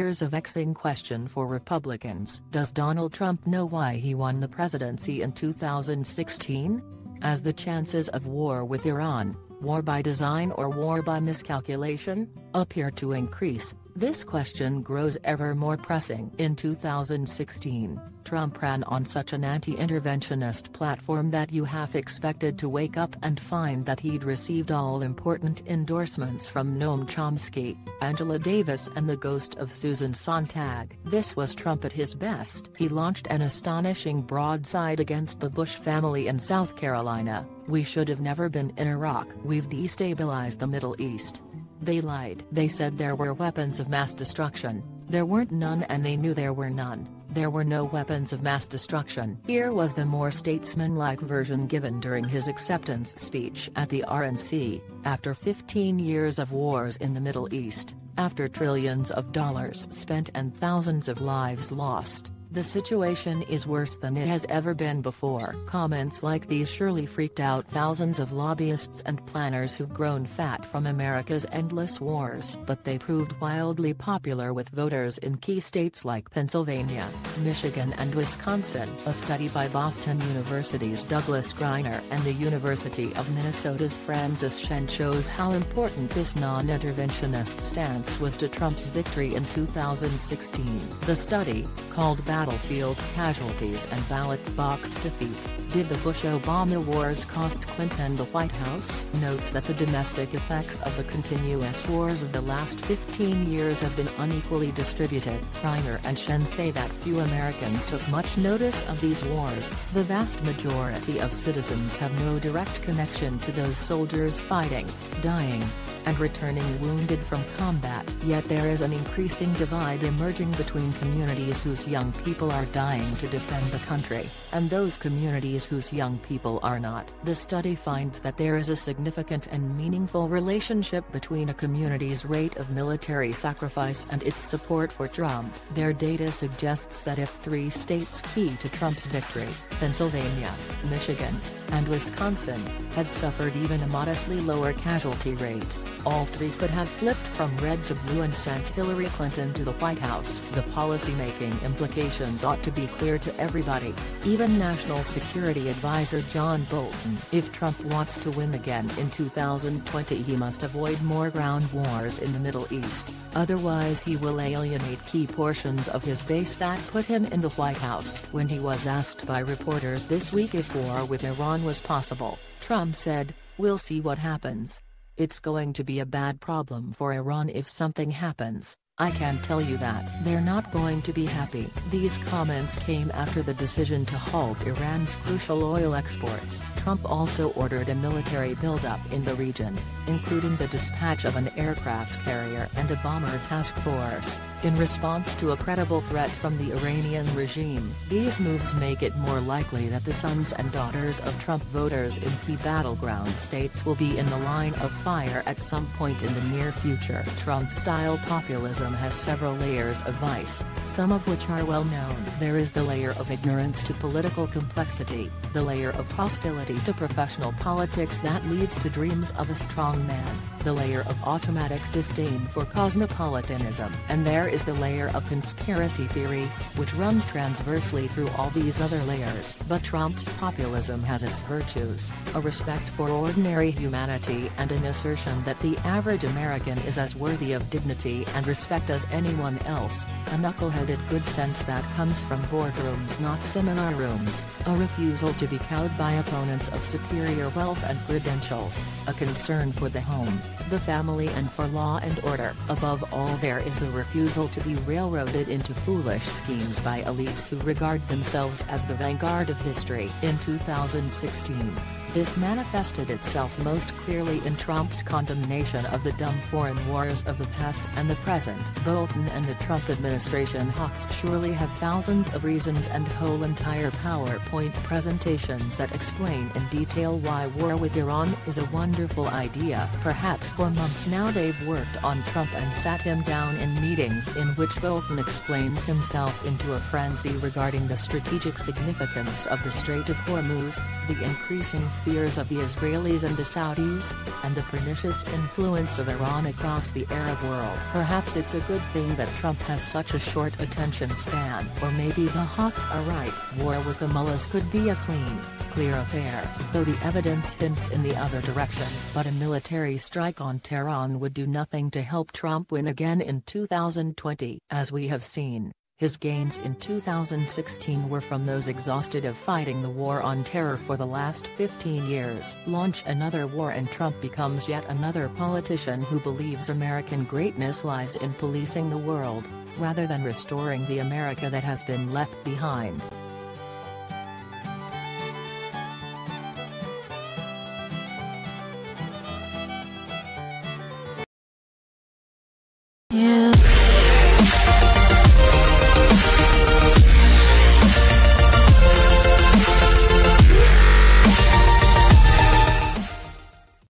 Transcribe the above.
Here's a vexing question for Republicans. Does Donald Trump know why he won the presidency in 2016? As the chances of war with Iran, war by design or war by miscalculation, appear to increase, this question grows ever more pressing. In 2016, Trump ran on such an anti-interventionist platform that you half expected to wake up and find that he'd received all-important endorsements from Noam Chomsky, Angela Davis and the ghost of Susan Sontag. This was Trump at his best. He launched an astonishing broadside against the Bush family in South Carolina. "We should have never been in Iraq. We've destabilized the Middle East." They lied. They said there were weapons of mass destruction. There weren't none, and they knew there were none. There were no weapons of mass destruction. Here was the more statesmanlike version given during his acceptance speech at the RNC. After 15 years of wars in the Middle East, after trillions of dollars spent and thousands of lives lost, the situation is worse than it has ever been before. Comments like these surely freaked out thousands of lobbyists and planners who've grown fat from America's endless wars. But they proved wildly popular with voters in key states like Pennsylvania, Michigan and Wisconsin. A study by Boston University's Douglas Greiner and the University of Minnesota's Francis Shen shows how important this non-interventionist stance was to Trump's victory in 2016. The study, called Battlefield Casualties and Ballot Box Defeat, Did the Bush-Obama Wars Cost Clinton the White House? Notes that the domestic effects of the continuous wars of the last 15 years have been unequally distributed. Greiner and Shen say that few Americans took much notice of these wars. The vast majority of citizens have no direct connection to those soldiers fighting, dying, and returning wounded from combat. Yet there is an increasing divide emerging between communities whose young people are dying to defend the country, and those communities whose young people are not. The study finds that there is a significant and meaningful relationship between a community's rate of military sacrifice and its support for Trump. Their data suggests that if 3 states key to Trump's victory, Pennsylvania, Michigan, and Wisconsin, had suffered even a modestly lower casualty rate, all 3 could have flipped from red to blue and sent Hillary Clinton to the White House. The policymaking implications ought to be clear to everybody, even National Security Advisor John Bolton. If Trump wants to win again in 2020, he must avoid more ground wars in the Middle East, otherwise he will alienate key portions of his base that put him in the White House. When he was asked by reporters this week if war with Iran was possible, Trump said, "We'll see what happens. It's going to be a bad problem for Iran if something happens. I can tell you that. They're not going to be happy." These comments came after the decision to halt Iran's crucial oil exports. Trump also ordered a military buildup in the region, including the dispatch of an aircraft carrier and a bomber task force, in response to a credible threat from the Iranian regime. These moves make it more likely that the sons and daughters of Trump voters in key battleground states will be in the line of fire at some point in the near future. Trump-style populism has several layers of vice, some of which are well known. There is the layer of ignorance to political complexity, the layer of hostility to professional politics that leads to dreams of a strong man, the layer of automatic disdain for cosmopolitanism, and there is the layer of conspiracy theory, which runs transversely through all these other layers. But Trump's populism has its virtues, a respect for ordinary humanity and an assertion that the average American is as worthy of dignity and respect as anyone else, a knuckleheaded good sense that comes from boardrooms not seminar rooms, a refusal to be cowed by opponents of superior wealth and credentials, a concern for the home, the family and for law and order. Above all, there is the refusal to be railroaded into foolish schemes by elites who regard themselves as the vanguard of history. In 2016, this manifested itself most clearly in Trump's condemnation of the dumb foreign wars of the past and the present. Bolton and the Trump administration hawks surely have thousands of reasons and whole entire PowerPoint presentations that explain in detail why war with Iran is a wonderful idea. Perhaps for months now they've worked on Trump and sat him down in meetings in which Bolton explains himself into a frenzy regarding the strategic significance of the Strait of Hormuz, the increasing fears of the Israelis and the Saudis, and the pernicious influence of Iran across the Arab world. Perhaps it's a a good thing that Trump has such a short attention span. Or maybe the hawks are right. War with the mullahs could be a clear affair, though the evidence hints in the other direction. But a military strike on Tehran would do nothing to help Trump win again in 2020. As we have seen, his gains in 2016 were from those exhausted of fighting the war on terror for the last 15 years. Launch another war and Trump becomes yet another politician who believes American greatness lies in policing the world, rather than restoring the America that has been left behind.